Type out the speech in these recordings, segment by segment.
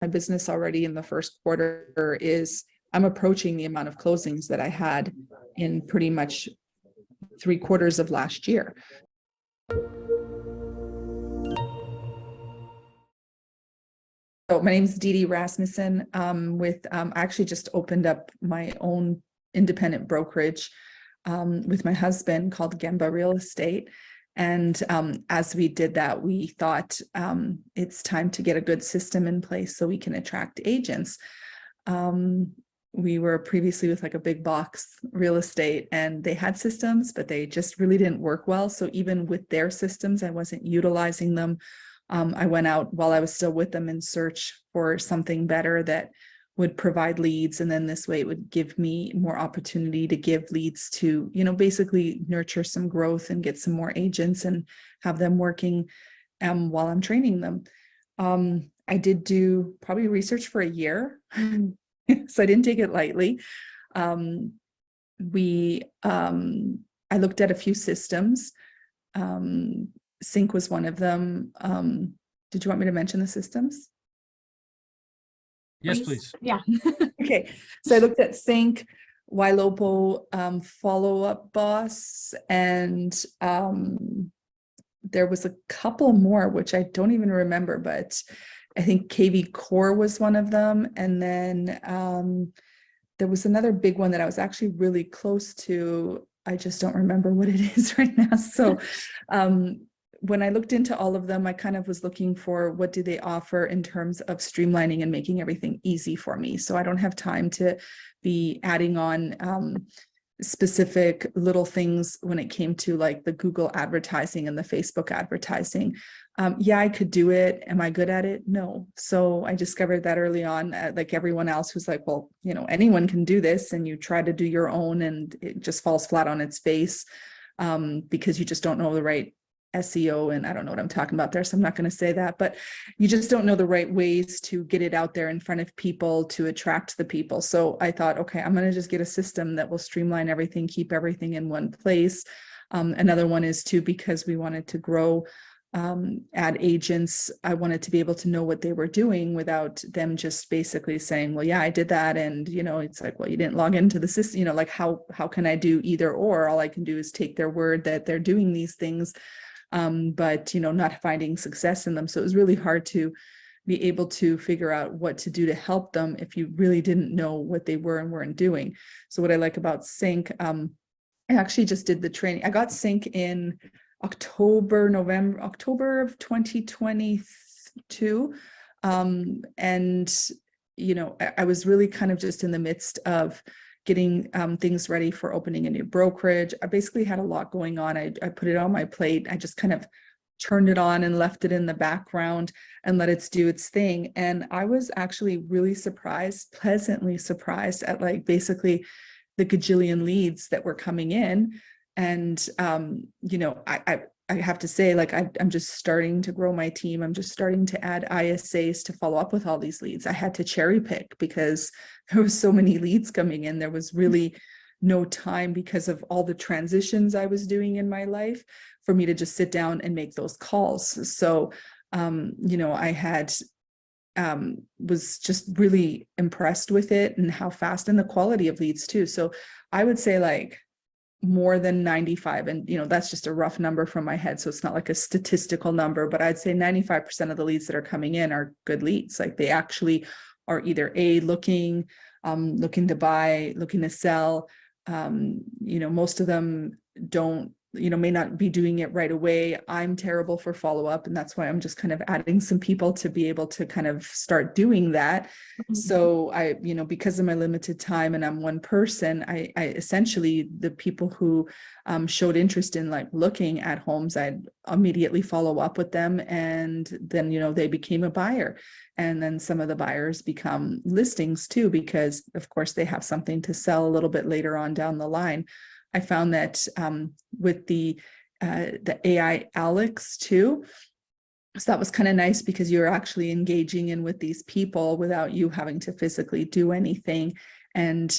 my business already in the first quarter is I'm approaching the amount of closings that I had in pretty much 3/4 of last year. So my name is Dee Dee Rasmussen. I actually just opened up my own independent brokerage with my husband called Gemba Real Estate. And as we did that, we thought it's time to get a good system in place so we can attract agents. We were previously with like a big box real estate, and they had systems, but they just really didn't work well. So even with their systems, I wasn't utilizing them. I went out while I was still with them in search for something better that would provide leads. And then this way it would give me more opportunity to give leads to, basically nurture some growth and get some more agents and have them working while I'm training them. I did do probably research for a year, so I didn't take it lightly. I looked at a few systems. CINC was one of them. Did you want me to mention the systems? Yes, please. Yeah. Okay. So I looked at CINC, Ylopo, Follow Up Boss, and there was a couple more, which I don't even remember, but I think KV Core was one of them. And then there was another big one that I was actually really close to. I just don't remember what it is right now. So when I looked into all of them, I kind of was looking for what do they offer in terms of streamlining and making everything easy for me. So I don't have time to be adding on specific little things when it came to like the Google advertising and the Facebook advertising. Yeah, I could do it. Am I good at it? No. So I discovered that early on, like everyone else was like, well, anyone can do this, and you try to do your own and it just falls flat on its face because you just don't know the right SEO, and I don't know what I'm talking about there, so I'm not going to say that, but you just don't know the right ways to get it out there in front of people to attract the people. So I thought, okay, I'm going to just get a system that will streamline everything, keep everything in one place. Another one is too, because we wanted to grow ad agents, I wanted to be able to know what they were doing without them just basically saying, well, yeah, I did that. And, it's like, well, you didn't log into the system, like how can I do either or? All I can do is take their word that they're doing these things. But not finding success in them. So it was really hard to be able to figure out what to do to help them if you really didn't know what they were and weren't doing. So what I like about CINC, I actually just did the training. I got CINC in October of 2022. And I was really kind of just in the midst of getting things ready for opening a new brokerage. I basically had a lot going on. I put it on my plate. I just kind of turned it on and left it in the background and let it do its thing. And I was actually really pleasantly surprised at like basically the gajillion leads that were coming in. And, I have to say, like, I'm just starting to grow my team. I'm just starting to add ISAs to follow up with all these leads. I had to cherry pick because there was so many leads coming in. There was really no time because of all the transitions I was doing in my life for me to just sit down and make those calls. So, I had was just really impressed with it and how fast and the quality of leads too. So I would say like more than 95, and that's just a rough number from my head, so it's not like a statistical number, but I'd say 95% of the leads that are coming in are good leads. Like they actually are either looking to buy, looking to sell. Most of them don't, may not be doing it right away. I'm terrible for follow-up, and that's why I'm just kind of adding some people to be able to kind of start doing that. Mm-hmm. So I, because of my limited time and I'm one person, I essentially, the people who showed interest in like looking at homes, I'd immediately follow up with them, and then, they became a buyer. And then some of the buyers become listings too, because of course they have something to sell a little bit later on down the line. I found that with the AI Alex too, so that was kind of nice because you're actually engaging in with these people without you having to physically do anything. And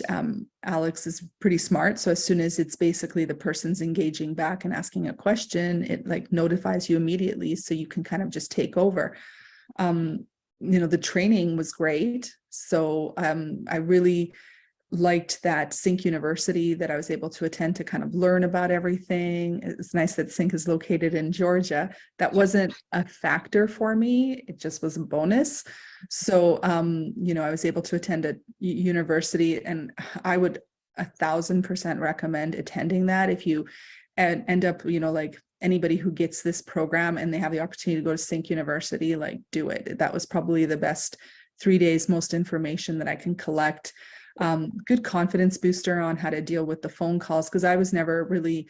Alex is pretty smart. So as soon as it's basically the person's engaging back and asking a question, it like notifies you immediately, so you can kind of just take over. the training was great. So I really liked that CINC University that I was able to attend to kind of learn about everything. It's nice that CINC is located in Georgia. That wasn't a factor for me. It just was a bonus. So, I was able to attend a university, and I would 1,000% recommend attending that. If you end up, like anybody who gets this program and they have the opportunity to go to CINC University, like do it. That was probably the best 3 days, most information that I can collect. Good confidence booster on how to deal with the phone calls, because I was never really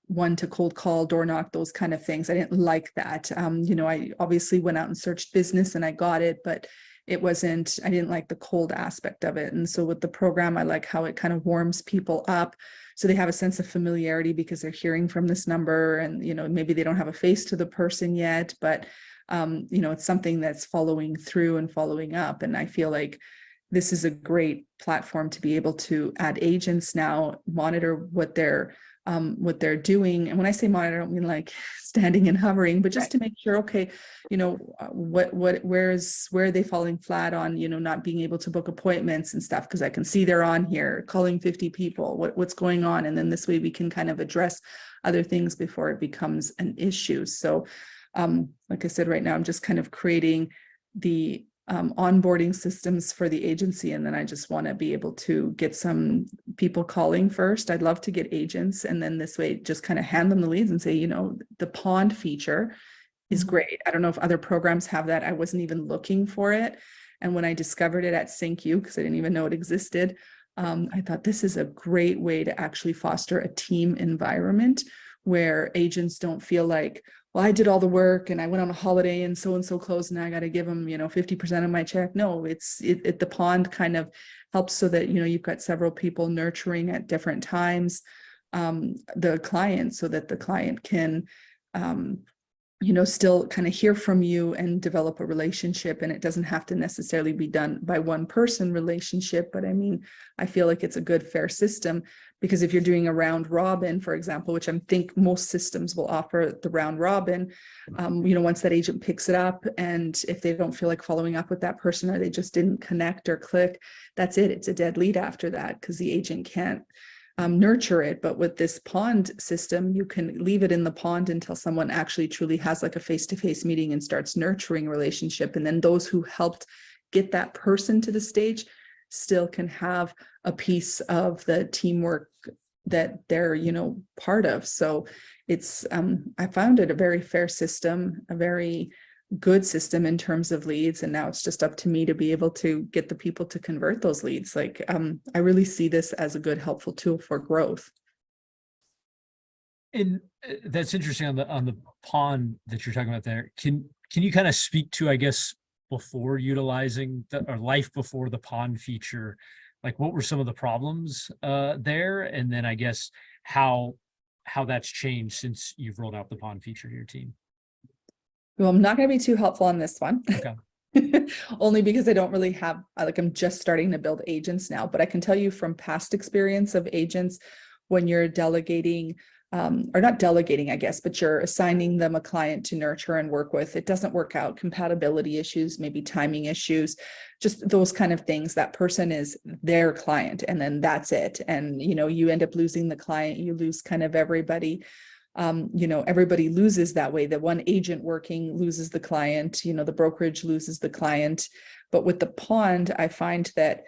one to cold call, door knock, those kind of things. I didn't like that. I obviously went out and searched business and I got it, but I didn't like the cold aspect of it. And so with the program, I like how it kind of warms people up, so they have a sense of familiarity because they're hearing from this number, and maybe they don't have a face to the person yet, but it's something that's following through and following up. And I feel like this is a great platform to be able to add agents now, monitor what they're doing. And when I say monitor, I don't mean like standing and hovering, but just to make sure, okay, where are they falling flat on, not being able to book appointments and stuff, because I can see they're on here calling 50 people, what's going on. And then this way we can kind of address other things before it becomes an issue. So like I said, right now, I'm just kind of creating the onboarding systems for the agency. And then I just want to be able to get some people calling first. I'd love to get agents. And then this way, just kind of hand them the leads and say, the pond feature is great. I don't know if other programs have that. I wasn't even looking for it. And when I discovered it at CINC, because I didn't even know it existed, I thought this is a great way to actually foster a team environment where agents don't feel like, well, I did all the work and I went on a holiday and so closed, and I got to give them, 50% of my check. No, the pond kind of helps so that, you've got several people nurturing at different times, the client, so that the client can, still kind of hear from you and develop a relationship. And it doesn't have to necessarily be done by one person relationship. But I feel like it's a good, fair system, because if you're doing a round robin, for example, which I think most systems will offer the round robin, once that agent picks it up, and if they don't feel like following up with that person, or they just didn't connect or click, that's it. It's a dead lead after that, because the agent can't nurture it. But with this pond system, you can leave it in the pond until someone actually truly has like a face-to-face meeting and starts nurturing a relationship. And then those who helped get that person to the stage still can have a piece of the teamwork that they're, part of. So it's, I found it a very fair system, a very good system in terms of leads. And now it's just up to me to be able to get the people to convert those leads. Like, I really see this as a good, helpful tool for growth. And that's interesting on the pond that you're talking about there. Can you kind of speak to, I guess, before utilizing or life before the pond feature, like what were some of the problems there? And then I guess how that's changed since you've rolled out the pond feature to your team. Well, I'm not going to be too helpful on this one. Okay. Only because I don't really have, I'm just starting to build agents now, but I can tell you from past experience of agents, when you're delegating, or not delegating, I guess, but you're assigning them a client to nurture and work with, it doesn't work out. Compatibility issues, maybe timing issues, just those kind of things. That person is their client, and then that's it. And, you end up losing the client, you lose kind of everybody. Everybody loses that way. The one agent working loses the client, the brokerage loses the client. But with the pond, I find that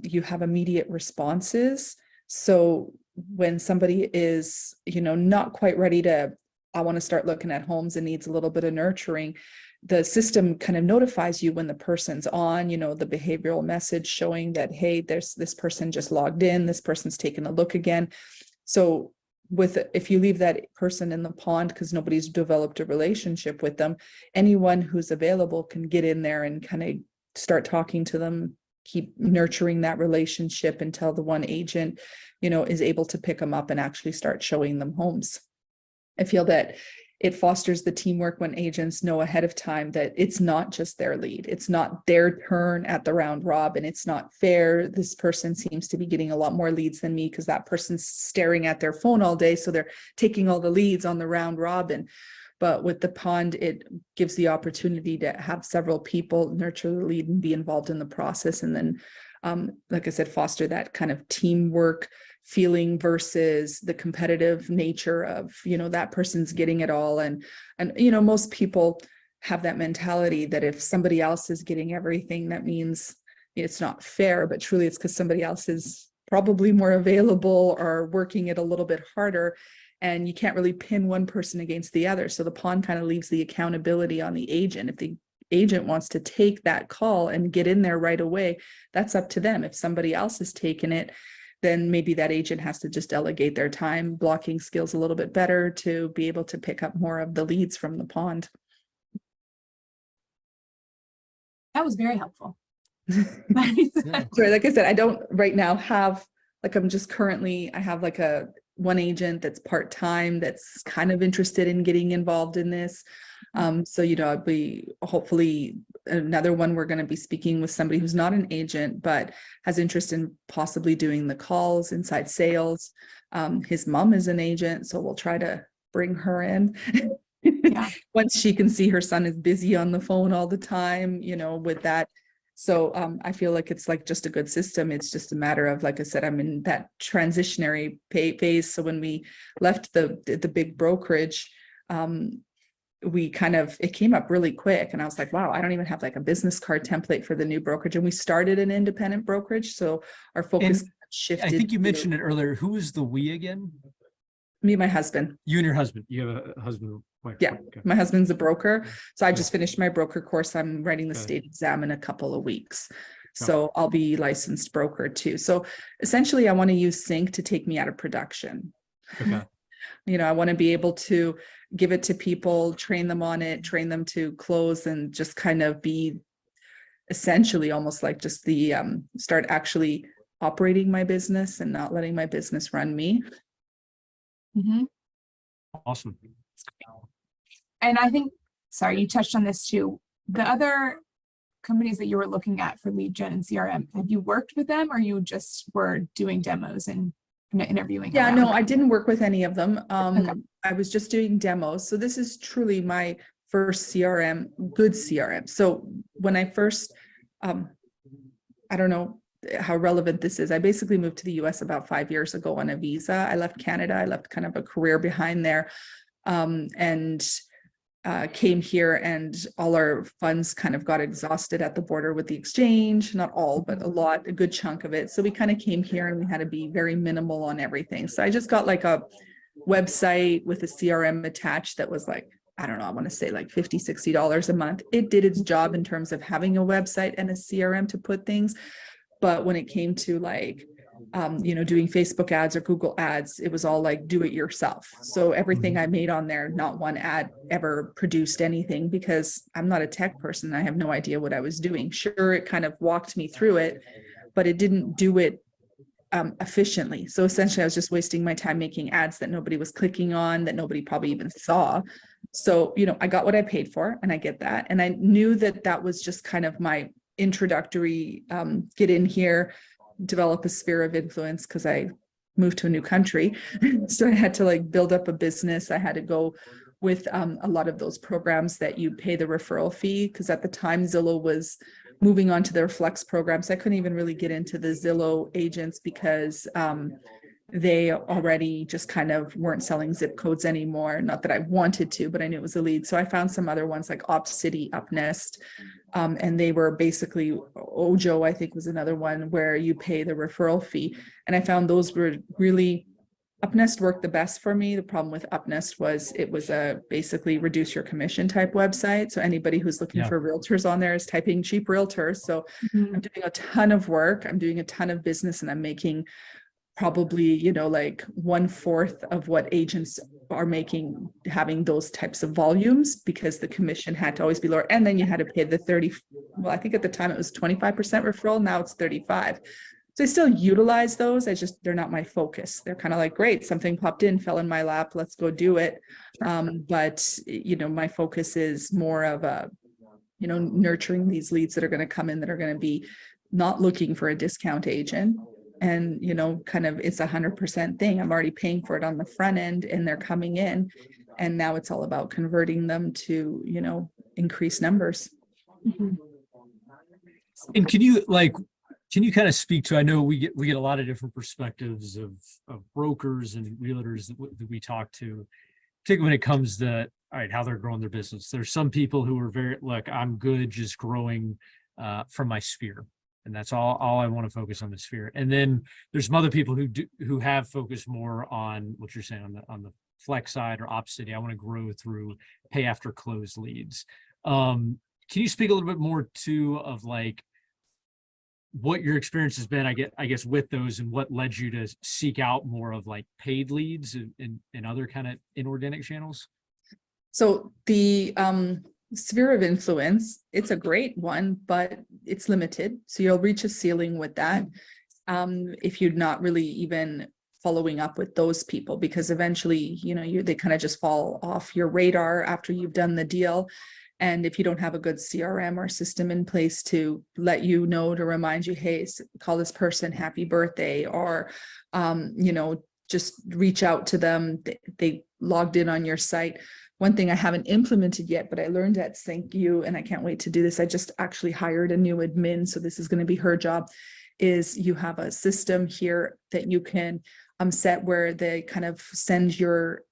you have immediate responses. So when somebody is, not quite ready to, I want to start looking at homes and needs a little bit of nurturing, the system kind of notifies you when the person's on, the behavioral message showing that, hey, there's this person just logged in, this person's taken a look again. So if you leave that person in the pond because nobody's developed a relationship with them, anyone who's available can get in there and kind of start talking to them, keep nurturing that relationship until the one agent, is able to pick them up and actually start showing them homes. I feel that it fosters the teamwork when agents know ahead of time that it's not just their lead. It's not their turn at the round robin. It's not fair. This person seems to be getting a lot more leads than me because that person's staring at their phone all day. So they're taking all the leads on the round robin. But with the pond, it gives the opportunity to have several people nurture the lead and be involved in the process. And then, like I said, foster that kind of teamwork feeling versus the competitive nature of, that person's getting it all. And, most people have that mentality that if somebody else is getting everything, that means it's not fair, but truly it's because somebody else is probably more available or working it a little bit harder. And you can't really pin one person against the other. So the pond kind of leaves the accountability on the agent. If the agent wants to take that call and get in there right away, that's up to them. If somebody else is taking it, then maybe that agent has to just delegate their time blocking skills a little bit better to be able to pick up more of the leads from the pond. That was very helpful. Sorry, like I said, I don't right now have, like, I'm just currently, I have like one agent that's part-time that's kind of interested in getting involved in this. So, I'll be hopefully another one. We're going to be speaking with somebody who's not an agent, but has interest in possibly doing the calls, inside sales. His mom is an agent, so we'll try to bring her in. Yeah. Once she can see her son is busy on the phone all the time, with that. So I feel like it's like just a good system. It's just a matter of, like I said, I'm in that transitionary phase. So when we left the big brokerage, it came up really quick, and I was like, wow, I don't even have like a business card template for the new brokerage. And we started an independent brokerage. So our focus shifted. I think you mentioned it earlier. Who is the we again? Me and my husband. You and your husband. You have a husband. Wife. Yeah. Okay. My husband's a broker. So I just finished my broker course. I'm writing the state exam in a couple of weeks. So I'll be licensed broker too. So essentially I want to use CINC to take me out of production. Okay. I want to be able to give it to people, train them on it, train them to close, and just kind of be essentially almost like just the start actually operating my business and not letting my business run me. Mm-hmm. Awesome. And I think, sorry, you touched on this too. The other companies that you were looking at for lead gen and CRM, have you worked with them, or you just were doing demos and interviewing? Yeah, no, I didn't work with any of them. Okay. I was just doing demos. So this is truly my first CRM, good CRM. So when I first, I don't know how relevant this is. I basically moved to the US about 5 years ago on a visa. I left Canada. I left kind of a career behind there. And came here, and all our funds kind of got exhausted at the border with the exchange. Not all, but a good chunk of it. So we kind of came here and we had to be very minimal on everything. So I just got like a website with a CRM attached that was like, I don't know, I want to say like $50, $60 a month. It did its job in terms of having a website and a CRM to put things. But when it came to like, doing Facebook ads or Google ads, it was all like do it yourself. So everything I made on there, not one ad ever produced anything, because I'm not a tech person. I have no idea what I was doing. Sure, it kind of walked me through it, but it didn't do it efficiently. So essentially I was just wasting my time making ads that nobody was clicking on, that nobody probably even saw. So, I got what I paid for, and I get that. And I knew that that was just kind of my introductory, get in here, develop a sphere of influence, because I moved to a new country. So I had to like build up a business. I had to go with a lot of those programs that you pay the referral fee, because at the time Zillow was moving on to their flex programs. I couldn't even really get into the Zillow agents because they already just kind of weren't selling zip codes anymore. Not that I wanted to, but I knew it was a lead. So I found some other ones like OpCity, UpNest, and they were basically, Ojo, I think was another one where you pay the referral fee. And I found those were really, UpNest worked the best for me. The problem with UpNest was it was a basically reduce your commission type website. So anybody who's looking for realtors on there is typing cheap realtors. So I'm doing a ton of work. I'm doing a ton of business, and I'm making probably, like 1/4 of what agents are making having those types of volumes, because the commission had to always be lower. And then you had to pay the 30, well, I think at the time it was 25% referral. Now it's 35. So I still utilize those. They're not my focus. They're kind of like, great, something popped in, fell in my lap, let's go do it. But, my focus is more of a, nurturing these leads that are going to come in, that are going to be not looking for a discount agent. And, kind of it's 100% thing. I'm already paying for it on the front end, and they're coming in. And now it's all about converting them to, you know, increase numbers. Mhm. And can you kind of speak to, I know we get a lot of different perspectives of brokers and realtors that we talk to, particularly when it comes to, all right, how they're growing their business. There's some people who are very, look, I'm good just growing from my sphere. And that's all I want to focus on, the sphere. And then there's some other people who have focused more on what you're saying on the flex side or opposite. I want to grow through pay after close leads. Can you speak a little bit more to of like what your experience has been, I guess, with those, and what led you to seek out more of like paid leads and other kind of inorganic channels? So the sphere of influence, it's a great one, but it's limited. So you'll reach a ceiling with that if you're not really even following up with those people, because eventually, you know, they kind of just fall off your radar after you've done the deal. And if you don't have a good CRM or system in place to let you know, to remind you, hey, call this person, happy birthday, or, you know, just reach out to them. They logged in on your site. One thing I haven't implemented yet, but I learned at CINC, and I can't wait to do this. I just actually hired a new admin, so this is going to be her job, is you have a system here that you can set where they kind of send your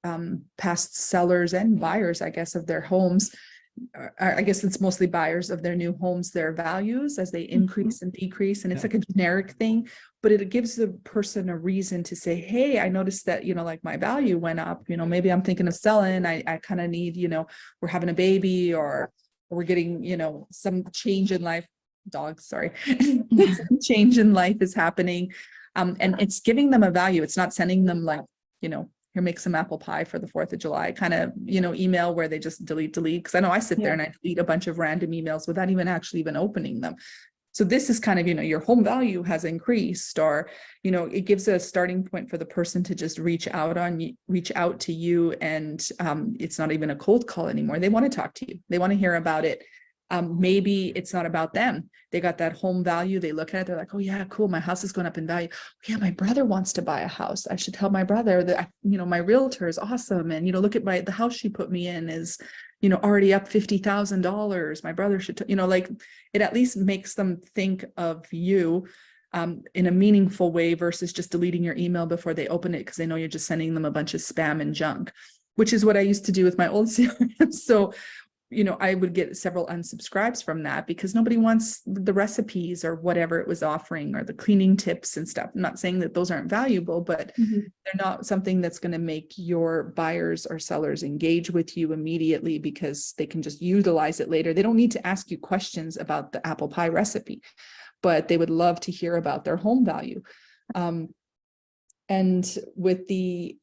past sellers and buyers, I guess, of their homes. I guess it's mostly buyers of their new homes, their values as they increase and decrease. And it's like a generic thing, but it gives the person a reason to say, hey, I noticed that, you know, like my value went up, you know, maybe I'm thinking of selling. I kind of need, you know, we're having a baby, or we're getting, you know, some change in life. Dogs, sorry. Some change in life is happening. And it's giving them a value. It's not sending them like, you know, here, make some apple pie for the 4th of July kind of, you know, email where they just delete. Because I know I sit there and I delete a bunch of random emails without even actually even opening them. So this is kind of, you know, your home value has increased, or, you know, it gives a starting point for the person to just reach out to you. And it's not even a cold call anymore. They want to talk to you. They want to hear about it. Maybe it's not about them. They got that home value. They look at it. They're like, oh yeah, cool. My house is going up in value. Yeah, my brother wants to buy a house. I should tell my brother that, you know, my realtor is awesome. And, you know, look at the house she put me in is, you know, already up $50,000. My brother should, you know, like it at least makes them think of you in a meaningful way versus just deleting your email before they open it, because they know you're just sending them a bunch of spam and junk, which is what I used to do with my old CRM. So, you know, I would get several unsubscribes from that because nobody wants the recipes or whatever it was offering, or the cleaning tips and stuff. I'm not saying that those aren't valuable, but they're not something that's going to make your buyers or sellers engage with you immediately, because they can just utilize it later. They don't need to ask you questions about the apple pie recipe, but they would love to hear about their home value. And with the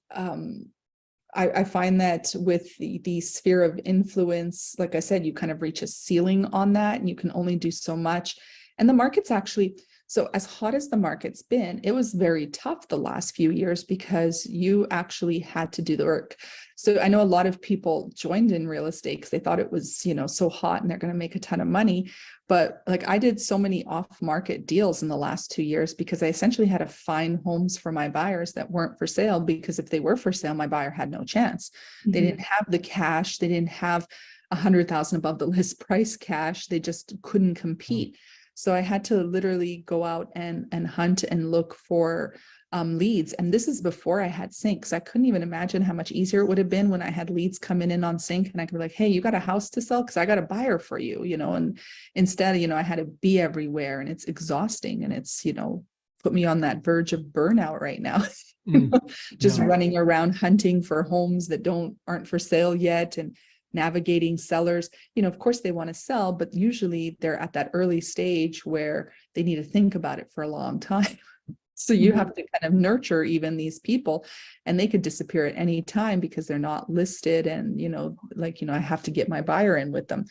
I find that with the sphere of influence, like I said, you kind of reach a ceiling on that, and you can only do so much. And the market's actually, so as hot as the market's been, it was very tough the last few years because you actually had to do the work. So I know a lot of people joined in real estate because they thought it was, you know, so hot and they're going to make a ton of money. But like I did so many off-market deals in the last 2 years because I essentially had to find homes for my buyers that weren't for sale, because if they were for sale, my buyer had no chance. They didn't have the cash. They didn't have 100,000 above the list price cash. They just couldn't compete. So I had to literally go out and hunt and look for leads. And this is before I had CINC. So I couldn't even imagine how much easier it would have been when I had leads coming in on CINC and I could be like, hey, you got a house to sell? Because I got a buyer for you, you know, and instead, you know, I had to be everywhere, and it's exhausting, and it's, you know, put me on that verge of burnout right now. Just running around hunting for homes that aren't for sale yet, and navigating sellers. You know, of course they want to sell, but usually they're at that early stage where they need to think about it for a long time. So you have to kind of nurture even these people, and they could disappear at any time because they're not listed. And, you know, like, you know, I have to get my buyer in with them.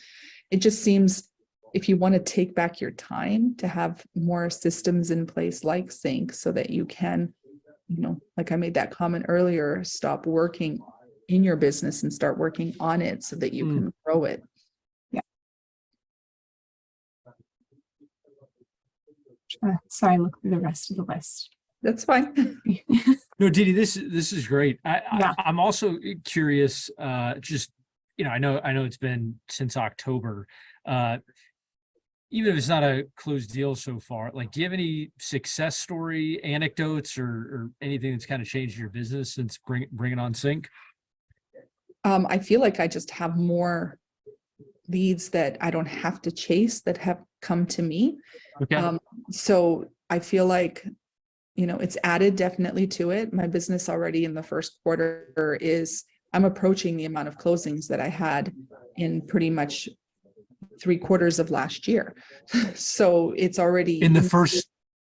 It just seems, if you want to take back your time, to have more systems in place like CINC, so that you can, you know, like I made that comment earlier, stop working in your business and start working on it so that you can grow it. Sorry, look through the rest of the list. That's fine. No, Didi, this is great. Yeah. I'm also curious, just, I know it's been since October. Even if it's not a closed deal so far, like, do you have any success story anecdotes or anything that's kind of changed your business since bringing on Sync? I feel like I just have more leads that I don't have to chase that have come to me. Okay. So I feel like, it's added definitely to it. My business already in the first quarter I'm approaching the amount of closings that I had in pretty much 3/4 of last year. So it's already In the first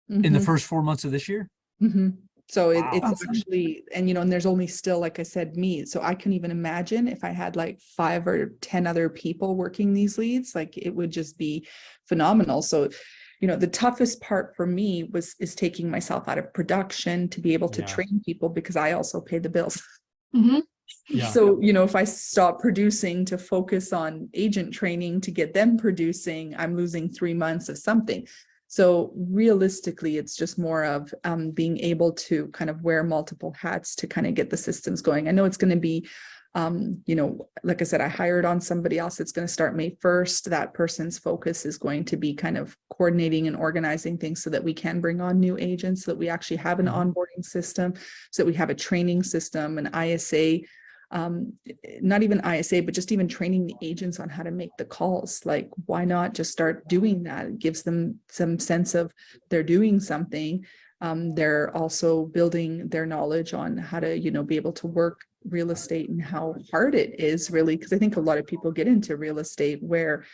Mhm, 4 months of this year? mhm. So Wow. it's Awesome. actually, and there's only still, like I said, me. So I can even imagine if I had like 5 or 10 other people working these leads, like it would just be phenomenal. So, the toughest part for me is taking myself out of production to be able to Yeah. train people, because I also pay the bills. Mhm. Yeah. So, if I stop producing to focus on agent training to get them producing, I'm losing 3 months of something. So realistically, it's just more of being able to kind of wear multiple hats to kind of get the systems going. I know it's going to be, like I said, I hired on somebody else. It's going to start May 1st. That person's focus is going to be kind of coordinating and organizing things so that we can bring on new agents, so that we actually have an onboarding system, so that we have a training system, an ISA, not even ISA, but just even training the agents on how to make the calls. Like, why not just start doing that? It gives them some sense of they're doing something. They're also building their knowledge on how to, be able to work real estate and how hard it is, really. Because I think a lot of people get into real estate where,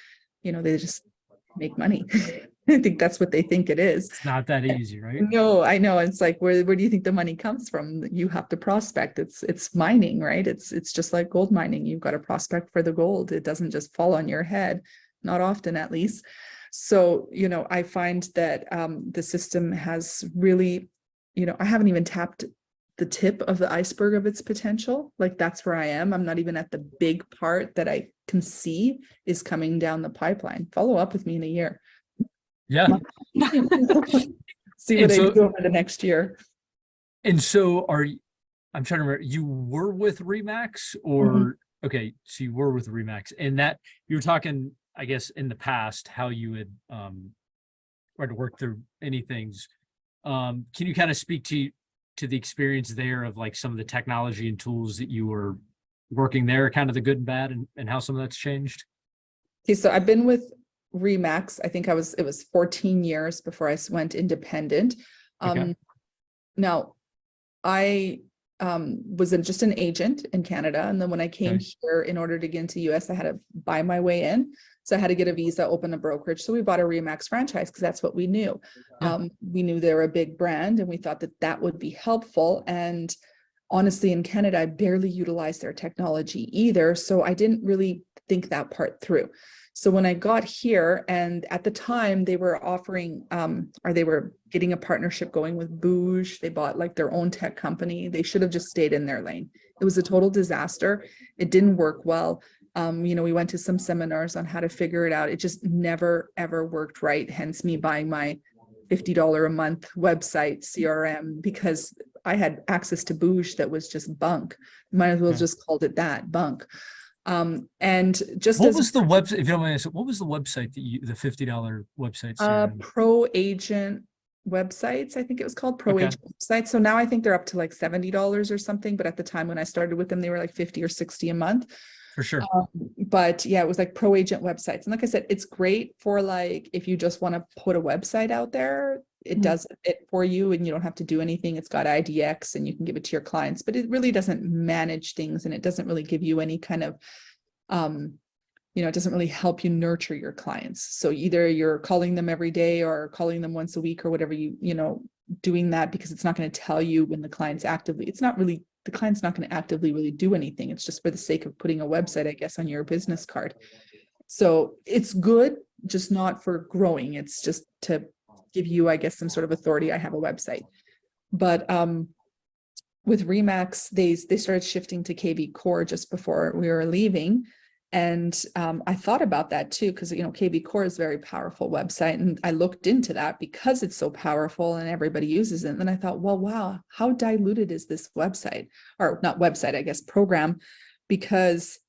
they just make money. I think that's what they think it is. It's not that easy, right? No, I know. It's like, where do you think the money comes from? You have to prospect. It's mining, right? It's just like gold mining. You've got to prospect for the gold. It doesn't just fall on your head, not often at least. So, I find that the system has really, I haven't even tapped the tip of the iceberg of its potential. Like, that's where I am. I'm not even at the big part that I can see is coming down the pipeline. Follow up with me in a year. Yeah. See And what I so- do over the next year. And so I'm trying to remember, you were with Remax or, okay, so you were with Remax, and that you were talking, I guess, in the past, how you had tried to work through any things. Can you kind of speak to the experience there of like some of the technology and tools that you were working there, kind of the good and bad, and how some of that's changed? Okay, so I've been with Remax. I think it was 14 years before I went independent. Okay. Now I was just an agent in Canada. And then when I came here, in order to get into the US, I had to buy my way in. So I had to get a visa, open a brokerage. So we bought a Remax franchise because that's what we knew. Yeah. We knew they were a big brand and we thought that that would be helpful. And honestly, in Canada, I barely utilized their technology either. So I didn't really think that part through. So when I got here, and at the time they were offering, they were getting a partnership going with Bouge. They bought like their own tech company. They should have just stayed in their lane. It was a total disaster. It didn't work well. We went to some seminars on how to figure it out. It just never, ever worked right. Hence me buying my $50 a month website CRM, because I had access to Bouge that was just bunk. Might as well just called it that, bunk. And just what was the website, if you don't mind, what was the website that the $50 website? Pro Agent Websites, I think it was called Pro Agent Websites. So now I think they're up to like $70 or something, but at the time when I started with them, they were like 50 or 60 a month. For sure. But yeah, it was like Pro Agent Websites. And like I said, it's great for like, if you just want to put a website out there, it does it for you and you don't have to do anything. It's got IDX and you can give it to your clients, but it really doesn't manage things and it doesn't really give you any kind of, it doesn't really help you nurture your clients. So either you're calling them every day or calling them once a week or whatever, doing that, because it's not going to tell you when the client's the client's not going to actively really do anything. It's just for the sake of putting a website, I guess, on your business card. So it's good, just not for growing. It's just to give you, I guess, some sort of authority. I have a website. But with Remax, they started shifting to KV Core just before we were leaving. And I thought about that too, because, KV Core is a very powerful website. And I looked into that because it's so powerful and everybody uses it. And then I thought, well, wow, how diluted is this website, or not website, I guess, program, because,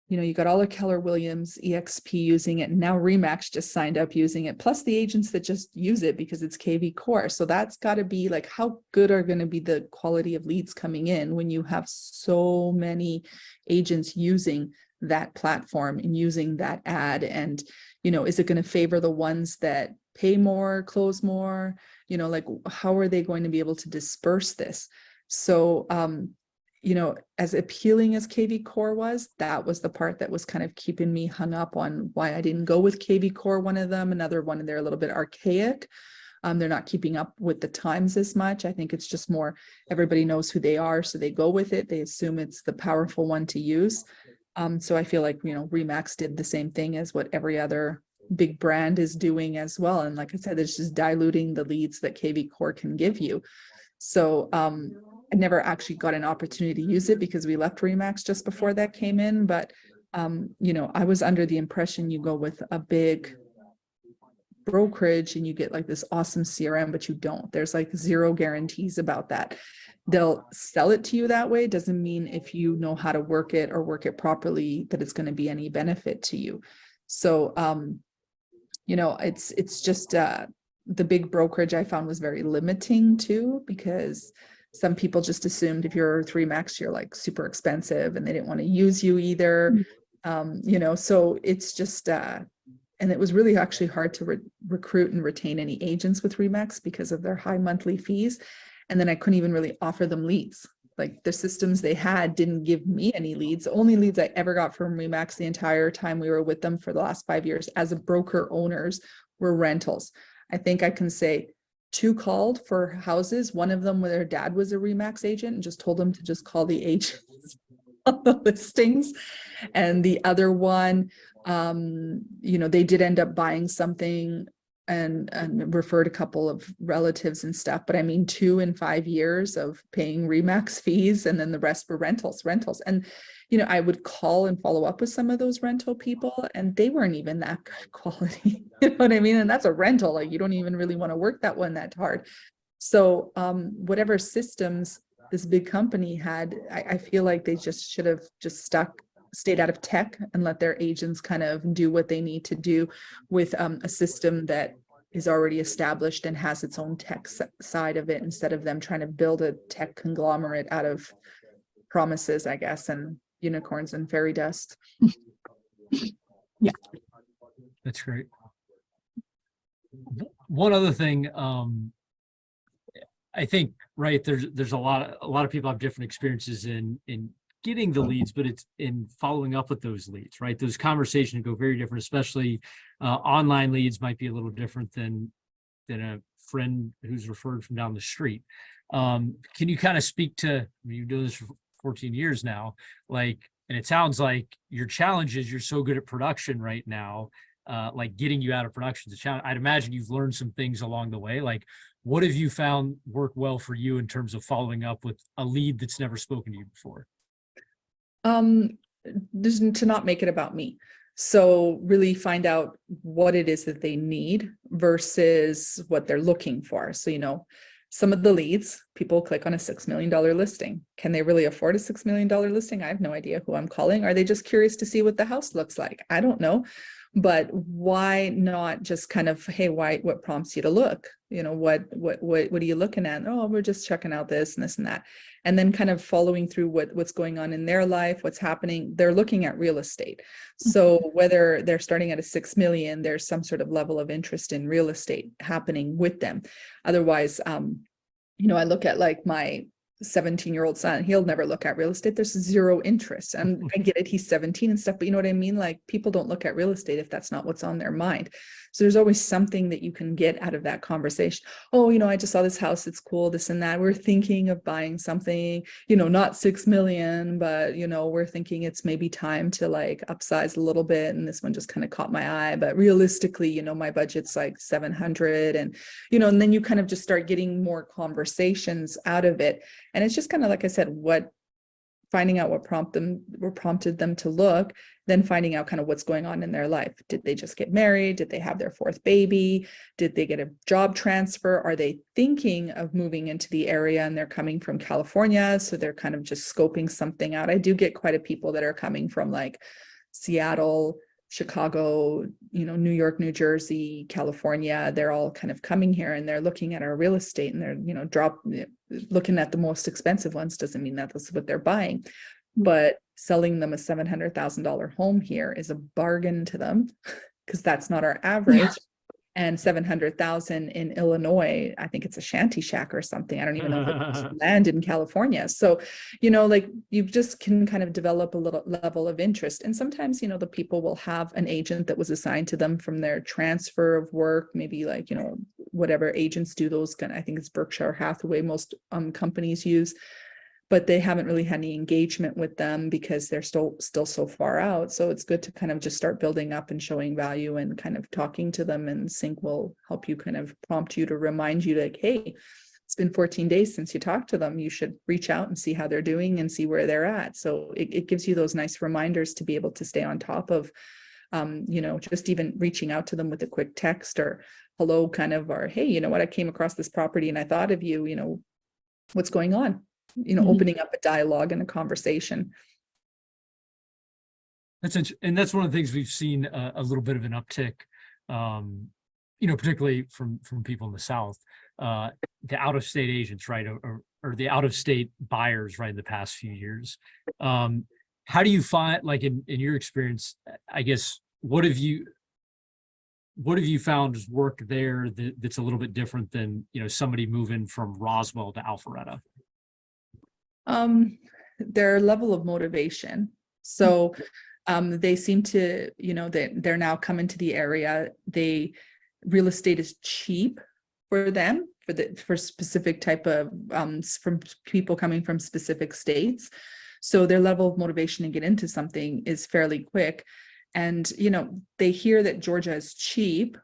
you got all of Keller Williams, EXP using it. And now Remax just signed up using it, plus the agents that just use it because it's KV Core. So that's got to be like, how good are going to be the quality of leads coming in when you have so many agents using that platform and using that ad? And, is it going to favor the ones that pay more, close more? Like, how are they going to be able to disperse this? So, as appealing as KV Core was, that was the part that was kind of keeping me hung up on why I didn't go with KV Core. One of them, another one, they're a little bit archaic. They're not keeping up with the times as much. I think it's just more, everybody knows who they are, so they go with it. They assume it's the powerful one to use. So I feel like, Remax did the same thing as what every other big brand is doing as well. And like I said, it's just diluting the leads that KV Core can give you. So I never actually got an opportunity to use it because we left Remax just before that came in. But, I was under the impression you go with a big brokerage and you get like this awesome CRM, but you don't. There's like zero guarantees about that. They'll sell it to you that way. Doesn't mean if you know how to work it or work it properly that it's going to be any benefit to you. So, it's just the big brokerage I found was very limiting too, because some people just assumed if you're Remax, you're like super expensive and they didn't want to use you either. So it's just, and it was really actually hard to recruit and retain any agents with Remax because of their high monthly fees. And then I couldn't even really offer them leads. Like the systems they had didn't give me any leads. The only leads I ever got from Remax the entire time we were with them for the last 5 years as a broker owners were rentals. I think I can say 2 called for houses. One of them where their dad was a Remax agent and just told them to just call the agents on the listings. And the other one, they did end up buying something and referred a couple of relatives and stuff. But I mean, 2 in 5 years of paying Remax fees, and then the rest were rentals. And, I would call and follow up with some of those rental people and they weren't even that good quality. You know what I mean? And that's a rental. Like you don't even really want to work that one that hard. So whatever systems this big company had, I feel like they just should have just stayed out of tech and let their agents kind of do what they need to do with a system that is already established and has its own tech side of it, instead of them trying to build a tech conglomerate out of promises, I guess, and unicorns and fairy dust. Yeah, that's great. One other thing, I think, right, there's a lot of people have different experiences in getting the leads, but it's in following up with those leads, right? Those conversations go very different, especially online leads might be a little different than a friend who's referred from down the street. Can you kind of speak to, you've done this for 14 years now, and it sounds like your challenge is you're so good at production right now, like getting you out of production is a challenge. I'd imagine you've learned some things along the way. Like, what have you found work well for you in terms of following up with a lead that's never spoken to you before? Just to not make it about me. So really find out what it is that they need versus what they're looking for. So, some of the leads, people click on a $6 million listing. Can they really afford a $6 million listing? I have no idea who I'm calling. Are they just curious to see what the house looks like? I don't know. But why not just kind of, hey, what prompts you to look? What are you looking at? Oh, we're just checking out this and this and that. And then kind of following through what's going on in their life, what's happening. They're looking at real estate. So whether they're starting at a 6 million, there's some sort of level of interest in real estate happening with them. Otherwise, I look at like my 17-year-old son, he'll never look at real estate. There's zero interest. And I get it, he's 17 and stuff, but you know what I mean? Like, people don't look at real estate if that's not what's on their mind. So there's always something that you can get out of that conversation. Oh, I just saw this house, it's cool, this and that. We're thinking of buying something, not 6 million, but we're thinking it's maybe time to like upsize a little bit. And this one just kind of caught my eye, but realistically, my budget's like 700. And, and then you kind of just start getting more conversations out of it. And it's just kind of, like I said, what finding out what prompted them to look, then finding out kind of what's going on in their life. Did they just get married? Did they have their fourth baby? Did they get a job transfer? Are they thinking of moving into the area and they're coming from California? So they're kind of just scoping something out. I do get quite a people that are coming from like Seattle, Chicago, New York, New Jersey, California. They're all kind of coming here and they're looking at our real estate and they're, looking at the most expensive ones. Doesn't mean that that's what they're buying, but selling them a $700,000 home here is a bargain to them because that's not our average. Yeah. And 700,000 in Illinois, I think it's a shanty shack or something. I don't even know if it's land in California. So, like you just can kind of develop a little level of interest. And sometimes, the people will have an agent that was assigned to them from their transfer of work, maybe like, whatever agents do those I think it's Berkshire Hathaway, most companies use, but they haven't really had any engagement with them because they're still so far out. So it's good to kind of just start building up and showing value and kind of talking to them, and Sync will help you kind of prompt you to remind you like, hey, it's been 14 days since you talked to them. You should reach out and see how they're doing and see where they're at. So it gives you those nice reminders to be able to stay on top of, just even reaching out to them with a quick text or hello kind of, or, hey, I came across this property and I thought of you, what's going on? Opening up a dialogue and a conversation. And that's one of the things we've seen a little bit of an uptick, particularly from people in the South, the out-of-state agents, right, or the out-of-state buyers, right, in the past few years. How do you find, like in your experience, I guess, what have you found has worked there that's a little bit different than somebody moving from Roswell to Alpharetta? Their level of motivation. So they seem to, they're now coming to the area. Real estate is cheap for them, for specific type of from people coming from specific states. So their level of motivation to get into something is fairly quick. And they hear that Georgia is cheap.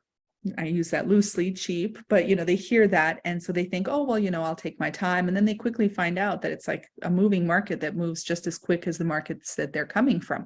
I use that loosely, cheap, but they hear that. And so they think, oh, well, I'll take my time. And then they quickly find out that it's like a moving market that moves just as quick as the markets that they're coming from.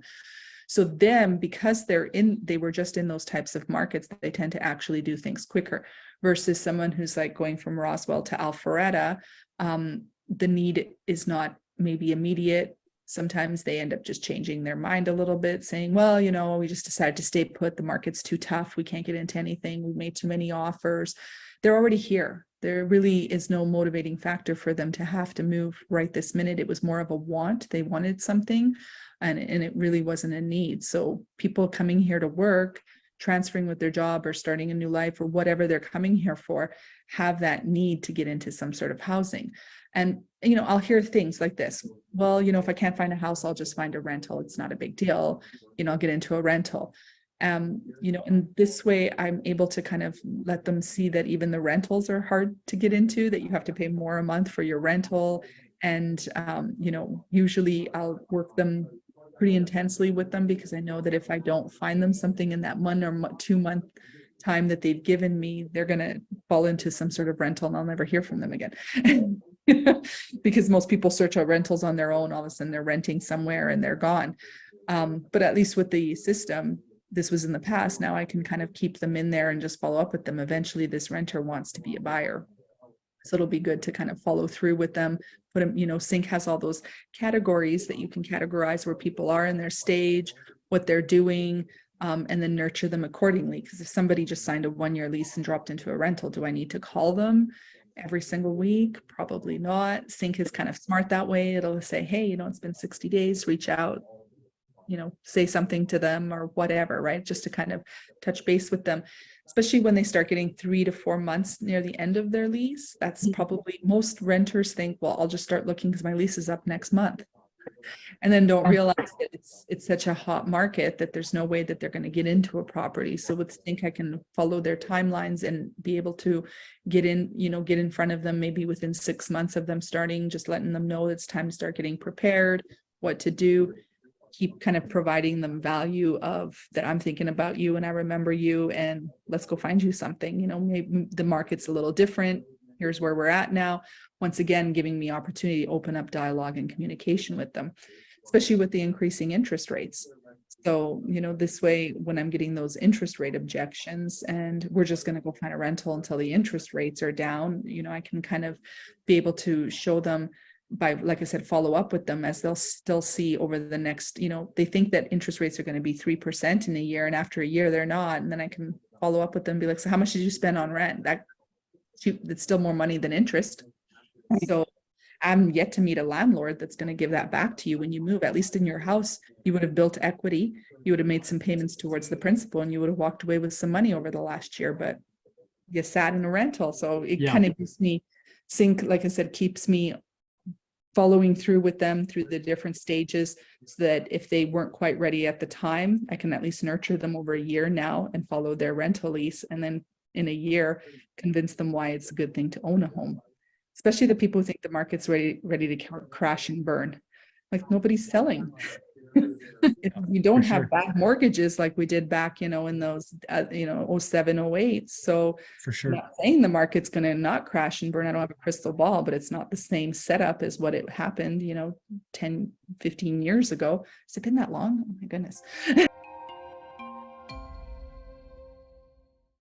So them, because they were just in those types of markets, they tend to actually do things quicker versus someone who's like going from Roswell to Alpharetta. The need is not maybe immediate. Sometimes they end up just changing their mind a little bit, saying, well, we just decided to stay put. The market's too tough. We can't get into anything. We've made too many offers. They're already here. There really is no motivating factor for them to have to move right this minute. It was more of a want. They wanted something, and it really wasn't a need. So people coming here to work, transferring with their job or starting a new life or whatever they're coming here for, have that need to get into some sort of housing. And, I'll hear things like this. Well, if I can't find a house, I'll just find a rental. It's not a big deal. I'll get into a rental. In this way, I'm able to kind of let them see that even the rentals are hard to get into, that you have to pay more a month for your rental. And, usually I'll work them pretty intensely with them because I know that if I don't find them something in that 1 or 2 month time that they've given me, they're going to fall into some sort of rental and I'll never hear from them again. Because most people search out rentals on their own. All of a sudden they're renting somewhere and they're gone. But at least with the system, this was in the past. Now I can kind of keep them in there and just follow up with them. Eventually this renter wants to be a buyer. So it'll be good to kind of follow through with them. But, Sync has all those categories that you can categorize where people are in their stage, what they're doing, and then nurture them accordingly. Because if somebody just signed a 1-year lease and dropped into a rental, do I need to call them every single week? Probably not. Sync is kind of smart that way. It'll say, hey, it's been 60 days, reach out, say something to them or whatever, right? Just to kind of touch base with them, especially when they start getting 3 to 4 months near the end of their lease. That's probably, most renters think, well, I'll just start looking because my lease is up next month. And then don't realize that it's such a hot market that there's no way that they're going to get into a property. So with Sync, I can follow their timelines and be able to get in front of them maybe within 6 months of them starting, just letting them know it's time to start getting prepared, what to do, keep kind of providing them value of that I'm thinking about you and I remember you and let's go find you something. Maybe the market's a little different. here's where we're at now. Once again, giving me opportunity to open up dialogue and communication with them, especially with the increasing interest rates. So, this way, when I'm getting those interest rate objections and we're just going to go find a rental until the interest rates are down, I can kind of be able to show them by, like I said, follow up with them as they'll still see over the next, they think that interest rates are going to be 3% in a year, and after a year they're not. And then I can follow up with them and be like, so how much did you spend on rent? That's still more money than interest. So I'm yet to meet a landlord that's going to give that back to you when you move. At least in your house, you would have built equity, you would have made some payments towards the principal, and you would have walked away with some money over the last year, but you sat in a rental. So it kind of gives me CINC, like I said, keeps me following through with them through the different stages, so that if they weren't quite ready at the time, I can at least nurture them over a year now and follow their rental lease. And then in a year, convince them why it's a good thing to own a home. Especially the people who think the market's ready to crash and burn. Like, nobody's selling. If you don't have bad mortgages like we did back, in those, 07, 08. So For sure. I'm not saying the market's going to not crash and burn. I don't have a crystal ball, but it's not the same setup as what it happened, 10, 15 years ago. Has it been that long? Oh my goodness.